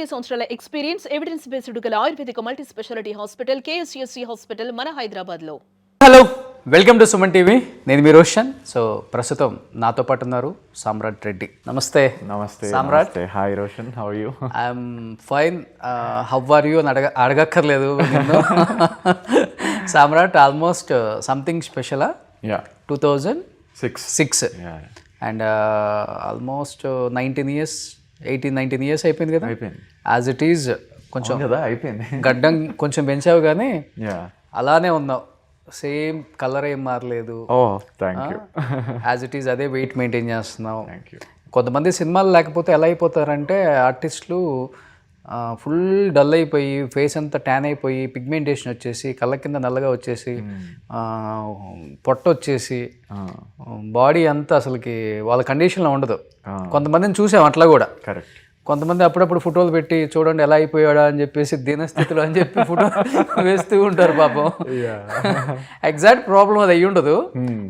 20 సంవత్సరాల experience evidence based గల Ayurvedic multi speciality hospital KSUC hospital మన హైదరాబాద్లో. Hello, welcome to Suman TV. నేను మీ రోషన్. సో ప్రస్తుతం నాతో పాటు ఉన్నారు సామ్రాట్ రెడ్డి. నమస్తే. నమస్తే Samrat. Hi Roshan, how are you? I'm fine. How are you అని అడగక్కర్లేదు నిన్ను. సామ్రాట్ ఆల్మోస్ట్ సంథింగ్ స్పెషలా? యా, 2006 అండ్ ఆల్మోస్ట్ 18-19 ఇయర్స్ అయిపోయింది కదా. అయిపోయింది. యాజ్ ఇట్ ఈజ్ కొంచెం కదా అయిపోయింది. గడ్డం కొంచెం పెంచావు కానీ యా, అలానే ఉన్నావు. సేమ్ కలర్ ఏం మారలేదు. Oh thank you. As it is అదే వెయిట్ మెయింటైన్ చేస్తున్నావు. Thank you. కొంతమంది సినిమాలు లేకపోతే ఎలా అయిపోతారంటే ఆర్టిస్టులు ఫుల్ డల్ అయిపోయి ఫేస్ అంతా ట్యాన్ అయిపోయి పిగ్మెంటేషన్ వచ్చేసి కళ్ళ కింద నల్లగా వచ్చేసి పొట్ట వచ్చేసి బాడీ అంతా అసలుకి వాళ్ళ కండిషన్లో ఉండదు. కొంతమందిని చూసాం అట్లా కూడా. కరెక్ట్. కొంతమంది అప్పుడప్పుడు ఫోటోలు పెట్టి చూడండి ఎలా అయిపోయాడా అని చెప్పేసి దీనస్థితిలో అని చెప్పి ఫోటో వేస్తూ ఉంటారు పాపం. ఎగ్జాక్ట్ ప్రాబ్లం అది అయ్యి ఉండదు.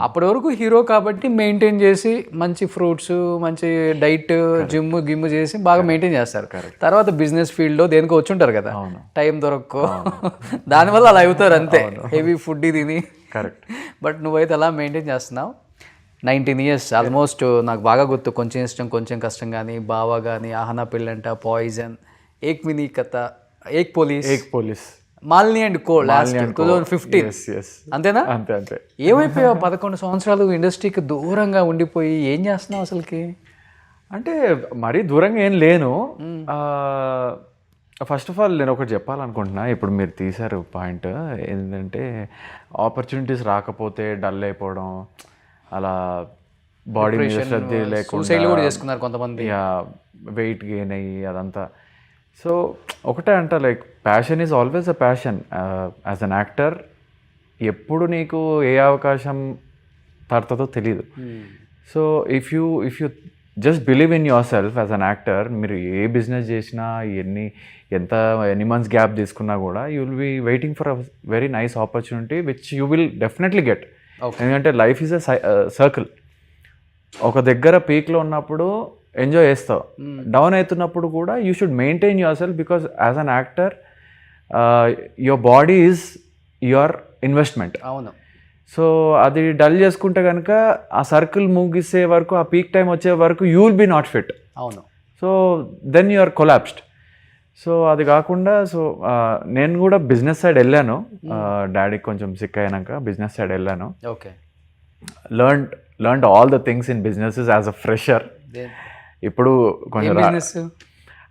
అప్పటి వరకు హీరో కాబట్టి మెయింటైన్ చేసి మంచి ఫ్రూట్స్ మంచి డైట్ జిమ్ చేసి బాగా మెయింటైన్ చేస్తారు. తర్వాత బిజినెస్ ఫీల్డ్లో దేనికో వచ్చి ఉంటారు కదా, టైం దొరక్కో దానివల్ల అలా అవుతారు అంతే, హెవీ ఫుడ్ తిని. కరెక్ట్. బట్ నువ్వైతే అలా మెయింటైన్ చేస్తున్నావు. 19 ఇయర్స్ ఆల్మోస్ట్. నాకు బాగా గుర్తు కొంచెం ఇష్టం కొంచెం కష్టం కానీ, బావా కానీ, ఆహనా పెళ్ళంట, poison, Ek mini Katha, Ek police, Malini and co last 2015. అంతేనా? అంతే అంతే. ఏమైపోయావు 11 సంవత్సరాలు ఇండస్ట్రీకి దూరంగా ఉండిపోయి ఏం చేస్తున్నావు అసలుకి? అంటే మరీ దూరంగా ఏం లేను. ఫస్ట్ ఆఫ్ ఆల్ నేను ఒకటి చెప్పాలనుకుంటున్నా. ఇప్పుడు మీరు తీశారు పాయింట్ ఏంటంటే ఆపర్చునిటీస్ రాకపోతే డల్ అయిపోవడం, అలా బాడీ మీద శ్రద్ధ లేకుండా చేసుకున్నారు కొంతమంది, వెయిట్ గెయిన్ అయ్యి అదంతా. సో ఒకటే అంట, like passion is always a passion. As an actor ఎప్పుడు నీకు ఏ అవకాశం తడుతుందో తెలీదు. So if you just believe in yourself as an actor, మీరు ఏ బిజినెస్ చేసినా ఎన్ని మంత్స్ గ్యాప్ తీసుకున్నా కూడా you will be waiting for a very nice opportunity which you will definitely get. ఎందుకంటే లైఫ్ ఈజ్ అ సర్కిల్. ఒక దగ్గర పీక్లో ఉన్నప్పుడు ఎంజాయ్ చేస్తావు, డౌన్ అవుతున్నప్పుడు కూడా you should maintain your self, because as an actor your body is your investment. అవును. So అది డల్ చేసుకుంటే కనుక ఆ సర్కిల్ ముగిసే వరకు, ఆ పీక్ టైం వచ్చే వరకు you will be not fit. అవును. So then you are collapsed. So అది కాకుండా నేను కూడా బిజినెస్ సైడ్ వెళ్ళాను. డాడీకి కొంచెం సిక్ అయినాక బిజినెస్ సైడ్ వెళ్ళాను. Okay. Learned all the things in businesses as a fresher. ఇప్పుడు కొంచెం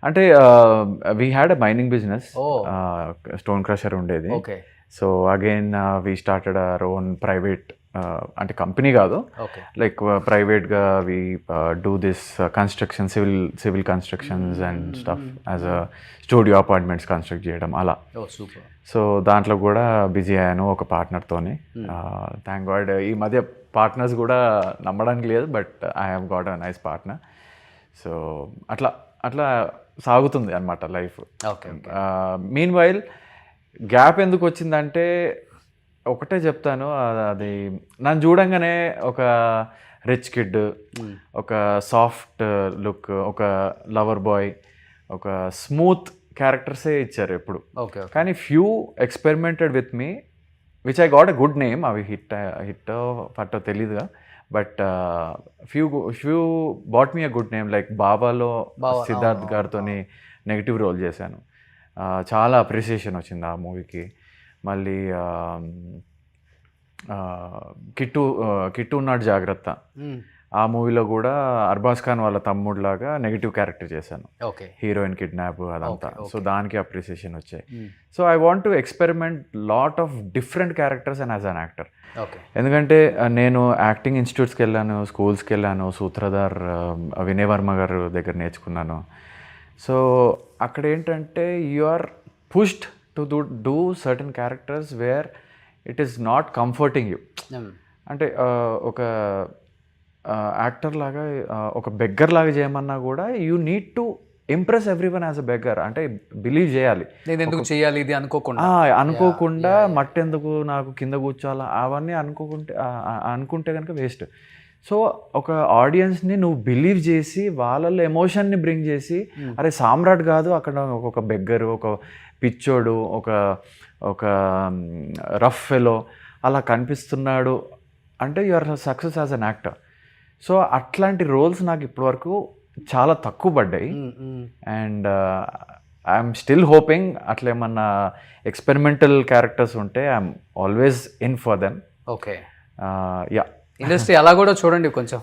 అంటే we had a mining business, stone crusher ఉండేది. So again we started our own private, అంటే కంపెనీ కాదు, లైక్ ప్రైవేట్గా we do this construction, civil constructions and stuff, as a studio apartments construct చేయడం అలా. So దాంట్లో కూడా బిజీ అయ్యాను ఒక పార్ట్నర్తోని. థ్యాంక్ గాడ్ ఈ మధ్య పార్ట్నర్స్ కూడా నమ్మడానికి లేదు, but I have got a nice partner. So అట్లా సాగుతుంది అనమాట లైఫ్. మీన్ వైల్ గ్యాప్ ఎందుకు వచ్చిందంటే ఒకటే చెప్తాను, అది నన్ను చూడంగానే ఒక రిచ్ కిడ్, ఒక సాఫ్ట్ లుక్, ఒక లవర్ బాయ్, ఒక స్మూత్ క్యారెక్టర్సే ఇచ్చారు ఎప్పుడు. కానీ few experimented with me which I got a good name. అవి హిట్ ఫట్టో తెలీదుగా, but few bought me a good name. Like బాబాలో సిద్ధార్థ్ గారితో నెగిటివ్ రోల్ చేశాను, చాలా అప్రిసియేషన్ వచ్చింది ఆ మూవీకి. మళ్ళీ కిట్టు ఉన్నాడు జాగ్రత్త, ఆ మూవీలో కూడా అర్బాజ్ ఖాన్ వాళ్ళ తమ్ముడులాగా నెగిటివ్ క్యారెక్టర్ చేశాను, హీరోయిన్ కిడ్నాప్ అదంతా. సో దానికి అప్రిసియేషన్ వచ్చాయి. So I want to experiment lot of different characters and as an actor. ఎందుకంటే నేను యాక్టింగ్ ఇన్స్టిట్యూట్స్కి వెళ్ళాను, స్కూల్స్కి వెళ్ళాను, సూత్రధార్ వినయ్ వర్మ గారు దగ్గర నేర్చుకున్నాను. సో అక్కడ ఏంటంటే you are pushed to do certain characters where it is not comforting you. అంటే ఒక యాక్టర్ లాగా, ఒక బెగ్గర్ లాగా చేయమన్నా కూడా you need to impress everyone as a beggar. అంటే బిలీవ్ చేయాలి, నేను ఎందుకు చేయాలి ఇది అనుకోకుండా మట్టెందుకు నాకు కింద కూర్చోాలా అవన్నీ అనుకుంటే కనుక వేస్ట్. సో ఒక ఆడియన్స్ని నువ్వు బిలీవ్ చేసి వాళ్ళల్లో ఎమోషన్ని బ్రింగ్ చేసి అరే సామ్రాట్ కాదు అక్కడ ఒక బెగ్గరు, ఒక పిచ్చోడు, ఒక రఫ్ ఫెలో అలా కనిపిస్తున్నాడు అంటే you are success as an actor. So అట్లాంటి రోల్స్ నాకు ఇప్పటివరకు చాలా తక్కువ పడ్డాయి. అండ్ ఐఎమ్ స్టిల్ హోపింగ్ అట్లా ఏమన్నా ఎక్స్పెరిమెంటల్ క్యారెక్టర్స్ ఉంటే I'm always in for them. Okay, yeah industry అలా కూడా చూడండి, కొంచెం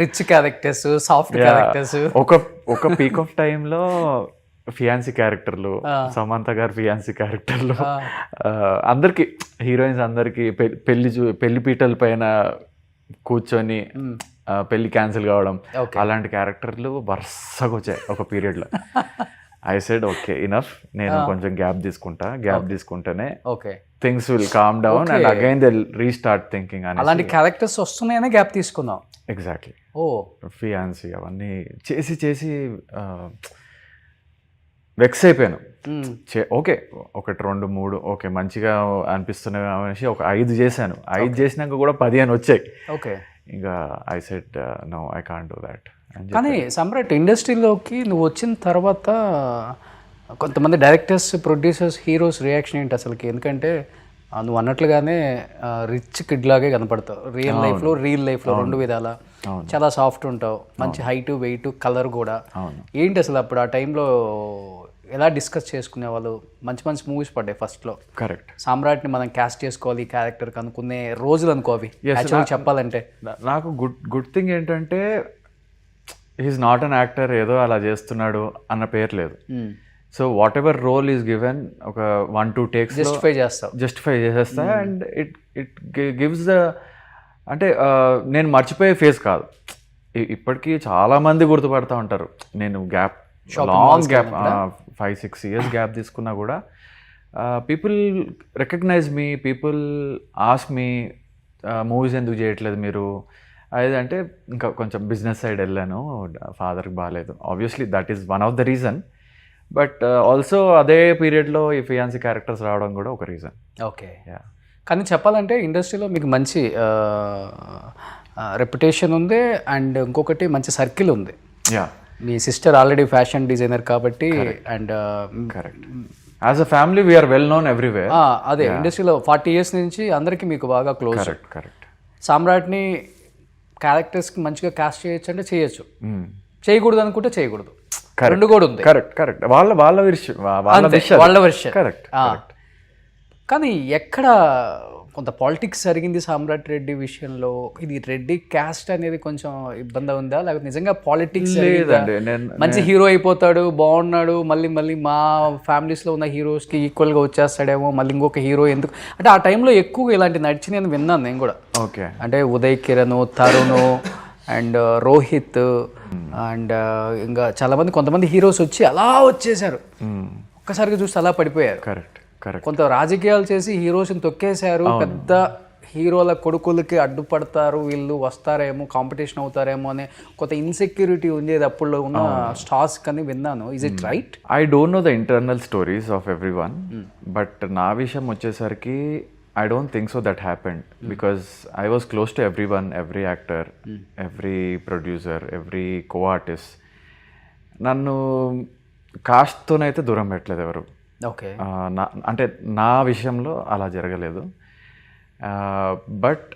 రిచ్ క్యారెక్టర్స్, సాఫ్ట్ క్యారెక్టర్స్. ఒక పీక్ ఆఫ్ టైంలో ఫియాన్సీ క్యారెక్టర్లు, సమంత గారు ఫియాన్సీ క్యారెక్టర్లు, అందరికి హీరోయిన్స్ అందరికి పెళ్లి పీటల పైన కూర్చొని పెళ్లి క్యాన్సిల్ కావడం, అలాంటి క్యారెక్టర్లు వరుసగా వచ్చాయి ఒక పీరియడ్లో. ఐ సెడ్ ఓకే ఇనఫ్, నేను కొంచెం గ్యాప్ తీసుకుంటేనే things will calm down and again they restart thinking అని. అలాంటి క్యారెక్టర్స్ వస్తున్నాయనే గ్యాప్ తీసుకుందాం. ఎగ్జాక్ట్లీ. ఓ ఫియాన్సీ అవన్నీ చేసి వెక్స్ అయిపోయాను. ఓకే 1, 2, 3 ఓకే మంచిగా అనిపిస్తున్నాయి అనేసి ఒక 5 చేశాను. 5 చేసినాక కూడా 15 వచ్చాయి. ఓకే, ఇంకా I said no I can't do that. కానీ సమ్రాట్ ఇండస్ట్రీలోకి నువ్వు వచ్చిన తర్వాత కొంతమంది డైరెక్టర్స్, ప్రొడ్యూసర్స్, హీరోస్ రియాక్షన్ ఏంటి అసలుకి? ఎందుకంటే నువ్వు అన్నట్లుగానే రిచ్ కిడ్ లాగే కనపడతావు రియల్ లైఫ్లో 2 విధాల. చాలా సాఫ్ట్ ఉంటావు, మంచి హైట్, వెయిట్, కలర్ కూడా. ఏంటి అసలు అప్పుడు ఆ టైంలో ఎలా డిస్కస్ చేసుకునే వాళ్ళు? మంచి మూవీస్ పడ్డాయి ఫస్ట్లో. కరెక్ట్. సామ్రాట్ని మనం క్యాస్ట్ చేసుకోవాలి క్యారెక్టర్ అనుకునే రోజులు అనుకో అవి. యాక్చువల్గా చెప్పాలంటే నాకు గుడ్ థింగ్ ఏంటంటే హీఈస్ నాట్ అన్ యాక్టర్, ఏదో అలా చేస్తున్నాడు అన్న పేరు లేదు. So whatever role is given ఒక 1-2 టేక్స్ జస్టిఫై చేసేస్తా. అండ్ ఇట్ గివ్స్ ద, అంటే నేను మర్చిపోయే ఫేస్ కాదు. ఇప్పటికీ చాలామంది గుర్తుపడతా ఉంటారు. నేను లాంగ్ గ్యాప్ 5-6 years గ్యాప్ తీసుకున్నా కూడా పీపుల్ రికగ్నైజ్ మీ, పీపుల్ ఆస్క్ మీ మూవీస్ ఎందుకు చేయట్లేదు మీరు. అదంటే ఇంకా కొంచెం బిజినెస్ సైడ్ వెళ్ళాను, ఫాదర్కి బాగాలేదు. Obviously that is one of the reason. But also అదే పీరియడ్లో ఈ ఫియాన్సీ క్యారెక్టర్స్ రావడం కూడా ఒక రీజన్. ఓకే, కానీ చెప్పాలంటే ఇండస్ట్రీలో మీకు మంచి రెప్యుటేషన్ ఉంది. అండ్ ఇంకొకటి మంచి సర్కిల్ ఉంది. మీ సిస్టర్ ఆల్రెడీ ఫ్యాషన్ డిజైనర్ కాబట్టి. And correct, as a family we're well known everywhere. అదే ఇండస్ట్రీలో 40 years నుంచి అందరికీ మీకు బాగా క్లోజ్. కరెక్ట్. సామ్రాట్ని క్యారెక్టర్స్కి మంచిగా కాస్ట్ చేయొచ్చు అంటే చేయొచ్చు, చేయకూడదు అనుకుంటే చేయకూడదు. రెండు కూడా ఉంది. కరెక్ట్. వాళ్ళ వర్షన్. కరెక్ట్. కానీ ఎక్కడ కొంత పాలిటిక్స్ జరిగింది సామ్రాట్ రెడ్డి విషయంలో. ఇది రెడ్డి క్యాస్ట్ అనేది కొంచెం ఇబ్బంది ఉందా, లేకపోతే నిజంగా పాలిటిక్స్? లేదండి, మంచి హీరో అయిపోతాడు, బాగున్నాడు, మళ్ళీ మా ఫ్యామిలీస్లో ఉన్న హీరోస్కి ఈక్వల్గా వచ్చేస్తాడేమో, మళ్ళీ ఇంకొక హీరో ఎందుకు అంటే ఆ టైంలో ఎక్కువ ఇలాంటి నడిచి నేను విన్నాను నేను కూడా. ఓకే, అంటే ఉదయ్ కిరణ్, తరుణ్ అండ్ రోహిత్ అండ్ ఇంకా చాలామంది కొంతమంది హీరోస్ వచ్చి అలా వచ్చేసారు, ఒక్కసారిగా చూస్తే అలా పడిపోయారు. కరెక్ట్. కొంత రాజకీయాలు చేసి హీరోస్ని తొక్కేశారు. పెద్ద హీరోల కొడుకులకి అడ్డుపడతారు, వీళ్ళు వస్తారేమో, కాంపిటీషన్ అవుతారేమో అనే కొంత ఇన్సెక్యూరిటీ ఉండేది అప్పుడు ఉన్న స్టార్స్ కని విన్నాను. Is it right? I don't know the internal stories of every one, but నా విషయం వచ్చేసరికి I don't think so that happened because I was close to everyone, every actor, every producer, every co-artist. నన్ను కాస్ట్తోనైతే దూరం పెట్టలేదు ఎవరు. Okay, అంటే నా విషయంలో అలా జరగలేదు. బట్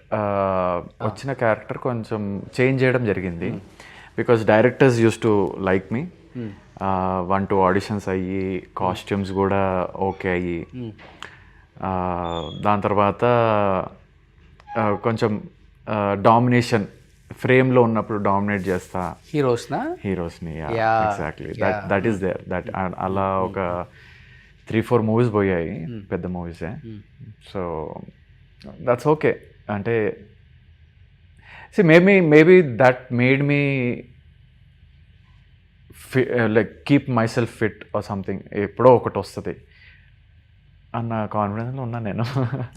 వచ్చిన క్యారెక్టర్ కొంచెం చేంజ్ చేయడం జరిగింది because directors used to like me. 1-2 auditions అయ్యి, కాస్ట్యూమ్స్ కూడా ఓకే అయ్యి, దాని తర్వాత కొంచెం డామినేషన్, ఫ్రేమ్లో ఉన్నప్పుడు డామినేట్ చేస్తా హీరోస్ని. Exactly, that is there. That అలా ఒక 3-4 మూవీస్ పోయాయి, పెద్ద మూవీసే. So that's okay. అంటే maybe that made me like keep my self fit or something. ఎప్పుడో ఒకటి వస్తుంది అన్న కాన్ఫిడెన్స్లో ఉన్నా నేను.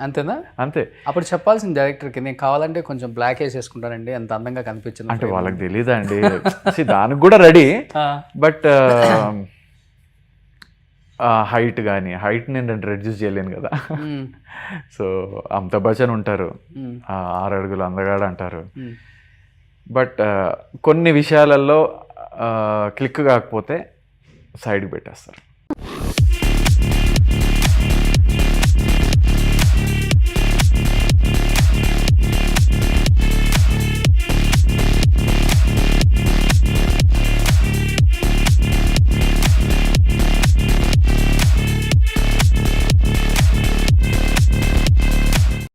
అంతేనా? అంతే. అప్పుడు చెప్పాల్సిన డైరెక్టర్కి, నేను కావాలంటే కొంచెం బ్లాక్ వేసేసుకుంటానండి, అంత అందంగా కనిపించింది అంటే. వాళ్ళకి తెలీదండి, దానికి కూడా రెడీ. బట్ హైట్ కానీ, హైట్ నేను రెడ్యూస్ చేయలేను కదా. సో అమితాబ్ బచ్చన్ ఉంటారు, 6 అడుగులు అందగాడు అంటారు. బట్ కొన్ని విషయాలలో క్లిక్ కాకపోతే సైడ్కి పెట్టేస్తారు.